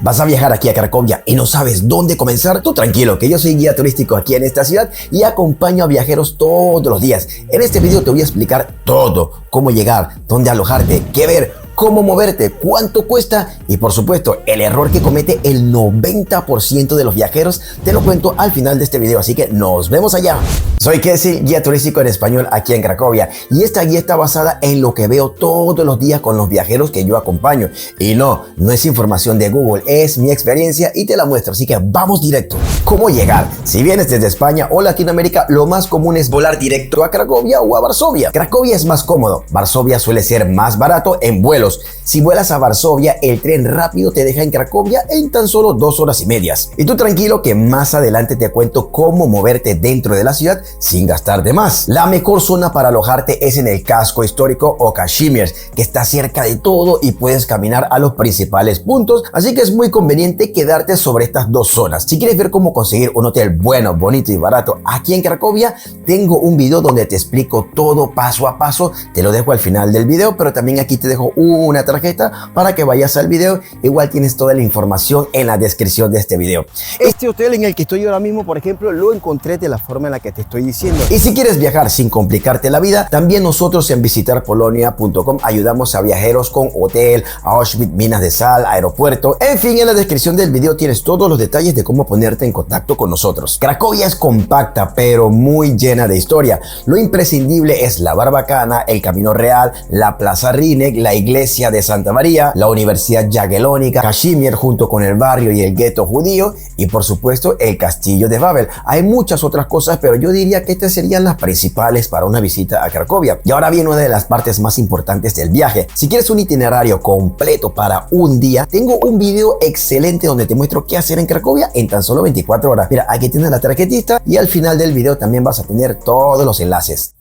¿Vas a viajar aquí a Cracovia y no sabes dónde comenzar? Tú tranquilo, que yo soy guía turístico aquí en esta ciudad y acompaño a viajeros todos los días. En este video te voy a explicar todo, cómo llegar, dónde alojarte, qué ver, cómo moverte, cuánto cuesta y por supuesto el error que comete el 90% de los viajeros te lo cuento al final de este video, así que nos vemos allá. Soy Kessel, guía turístico en español aquí en Cracovia y esta guía está basada en lo que veo todos los días con los viajeros que yo acompaño y no es información de Google, es mi experiencia y te la muestro, así que vamos directo. ¿Cómo llegar? Si vienes desde España o Latinoamérica, lo más común es volar directo a Cracovia o a Varsovia. Cracovia es más cómodo, Varsovia suele ser más barato en vuelos. Si vuelas a Varsovia, el tren rápido te deja en Cracovia en tan solo 2 horas y media. Y tú tranquilo que más adelante te cuento cómo moverte dentro de la ciudad sin gastar de más. La mejor zona para alojarte es en el casco histórico o Kazimierz, que está cerca de todo y puedes caminar a los principales puntos, así que es muy conveniente quedarte sobre estas dos zonas. Si quieres ver cómo conseguir un hotel bueno, bonito y barato aquí en Cracovia, tengo un video donde te explico todo paso a paso, te lo dejo al final del video, pero también aquí te dejo una tarjeta para que vayas al video. Igual tienes toda la información en la descripción de este video. Este hotel en el que estoy ahora mismo, por ejemplo, lo encontré de la forma en la que te estoy diciendo. Y si quieres viajar sin complicarte la vida, también nosotros en visitarpolonia.com ayudamos a viajeros con hotel, Auschwitz, minas de sal, aeropuerto. En fin, en la descripción del video tienes todos los detalles de cómo ponerte en contacto con nosotros. Cracovia es compacta, pero muy llena de historia. Lo imprescindible es la Barbacana, el Camino Real, la Plaza Rínek, la iglesia de Santa María, la Universidad Jagiellónica, Kazimierz junto con el barrio y el gueto judío y por supuesto el castillo de Babel. Hay muchas otras cosas, pero yo diría que estas serían las principales para una visita a Cracovia. Y ahora viene una de las partes más importantes del viaje. Si quieres un itinerario completo para un día, tengo un video excelente donde te muestro qué hacer en Cracovia en tan solo 24 horas. Mira, aquí tienes la tarjetita y al final del video también vas a tener todos los enlaces.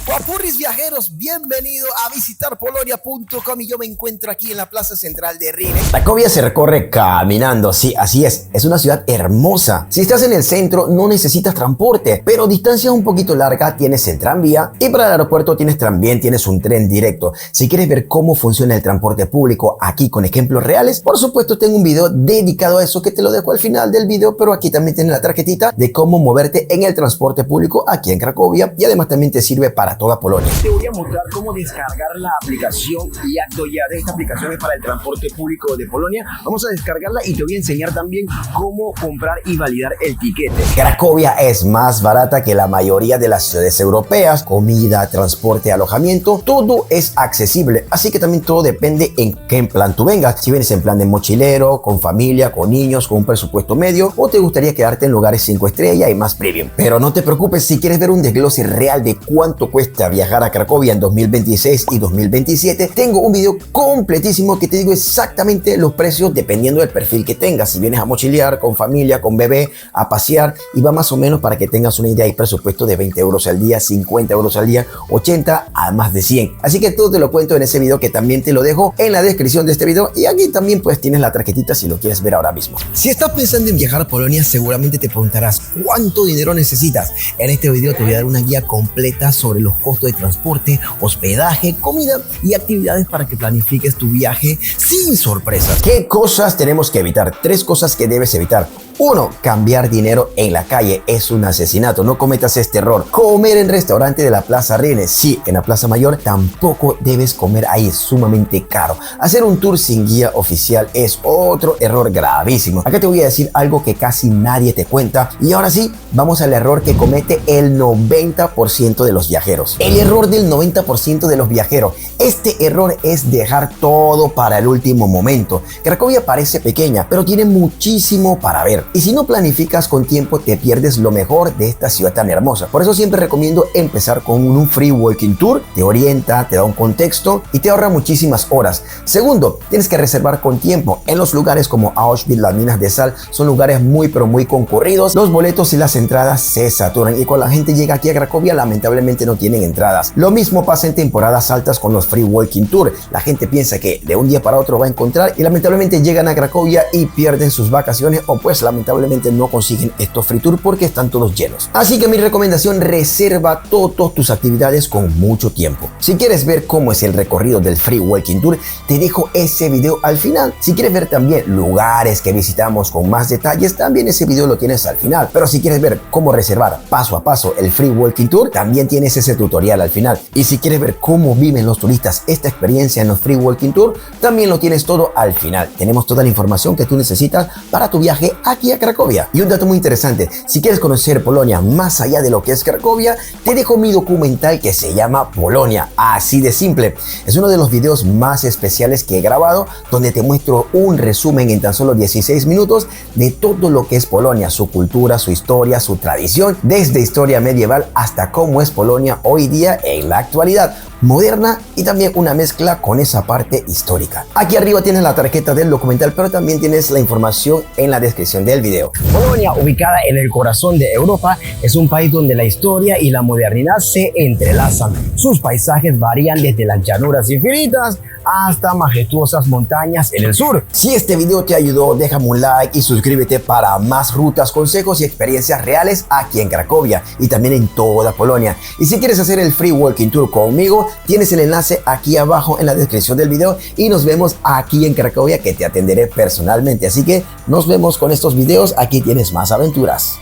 Guapurris viajeros, bienvenido a visitarpolonia.com y yo me encuentro aquí en la plaza central de Rínek. Cracovia se recorre caminando, sí, así es una ciudad hermosa. Si estás en el centro no necesitas transporte, pero distancia un poquito larga tienes el tranvía y para el aeropuerto tienes un tren directo. Si quieres ver cómo funciona el transporte público aquí con ejemplos reales, por supuesto tengo un video dedicado a eso que te lo dejo al final del video, pero aquí también tienes la tarjetita de cómo moverte en el transporte público aquí en Cracovia y además también te sirve para toda Polonia. Te voy a mostrar cómo descargar la aplicación Yakdoya. Esta aplicación es para el transporte público de Polonia. Vamos a descargarla y te voy a enseñar también cómo comprar y validar el tiquete. Cracovia es más barata que la mayoría de las ciudades europeas. Comida, transporte, alojamiento, todo es accesible. Así que también todo depende en qué plan tú vengas. Si vienes en plan de mochilero, con familia, con niños, con un presupuesto medio o te gustaría quedarte en lugares 5 estrellas y más premium. Pero no te preocupes, si quieres ver un desglose real de cuánto cuesta viajar a Cracovia en 2026 y 2027, tengo un video completísimo que te digo exactamente los precios dependiendo del perfil que tengas. Si vienes a mochilear, con familia, con bebé, a pasear, y va más o menos para que tengas una idea. Hay presupuesto de 20 euros al día, 50 euros al día, 80 a más de 100. Así que todo te lo cuento en ese video que también te lo dejo en la descripción de este video y aquí también pues tienes la tarjetita si lo quieres ver ahora mismo. Si estás pensando en viajar a Polonia, seguramente te preguntarás cuánto dinero necesitas. En este video te voy a dar una guía completa sobre los costos de transporte, hospedaje, comida y actividades para que planifiques tu viaje sin sorpresas. ¿Qué cosas tenemos que evitar? 3 cosas que debes evitar. 1. Cambiar dinero en la calle es un asesinato. No cometas este error. Comer en restaurante de la Plaza Rínek. Sí, en la Plaza Mayor tampoco debes comer ahí. Es sumamente caro. Hacer un tour sin guía oficial es otro error gravísimo. Acá te voy a decir algo que casi nadie te cuenta. Y ahora sí, vamos al error que comete el 90% de los viajeros. El error del 90% de los viajeros. Este error es dejar todo para el último momento. Cracovia parece pequeña, pero tiene muchísimo para ver. Y si no planificas con tiempo, te pierdes lo mejor de esta ciudad tan hermosa. Por eso siempre recomiendo empezar con un free walking tour. Te orienta, te da un contexto y te ahorra muchísimas horas. Segundo, tienes que reservar con tiempo. En los lugares como Auschwitz, las minas de sal, son lugares muy pero muy concurridos. Los boletos y las entradas se saturan y cuando la gente llega aquí a Cracovia, lamentablemente no tiene tienen entradas. Lo mismo pasa en temporadas altas con los Free Walking Tour. La gente piensa que de un día para otro va a encontrar y lamentablemente llegan a Cracovia y pierden sus vacaciones, o pues lamentablemente no consiguen estos Free Tour porque están todos llenos. Así que mi recomendación: reserva todas tus actividades con mucho tiempo. Si quieres ver cómo es el recorrido del Free Walking Tour, te dejo ese video al final. Si quieres ver también lugares que visitamos con más detalles, también ese video lo tienes al final. Pero si quieres ver cómo reservar paso a paso el Free Walking Tour, también tienes ese tutorial al final. Y si quieres ver cómo viven los turistas esta experiencia en los Free Walking Tour, también lo tienes todo al final. Tenemos toda la información que tú necesitas para tu viaje aquí a Cracovia. Y un dato muy interesante: si quieres conocer Polonia más allá de lo que es Cracovia, te dejo mi documental que se llama Polonia, así de simple. Es uno de los videos más especiales que he grabado, donde te muestro un resumen en tan solo 16 minutos de todo lo que es Polonia, su cultura, su historia, su tradición, desde historia medieval hasta cómo es Polonia hoy día en la actualidad moderna, y también una mezcla con esa parte histórica. Aquí arriba tienes la tarjeta del documental, pero también tienes la información en la descripción del video. Polonia, ubicada en el corazón de Europa, es un país donde la historia y la modernidad se entrelazan. Sus paisajes varían desde las llanuras infinitas hasta majestuosas montañas en el sur. Si este video te ayudó, déjame un like y suscríbete para más rutas, consejos y experiencias reales aquí en Cracovia y también en toda Polonia. Y si quieres hacer el Free Walking Tour conmigo, tienes el enlace aquí abajo en la descripción del video, y nos vemos aquí en Cracovia, que te atenderé personalmente. Así que nos vemos con estos videos. Aquí tienes más aventuras.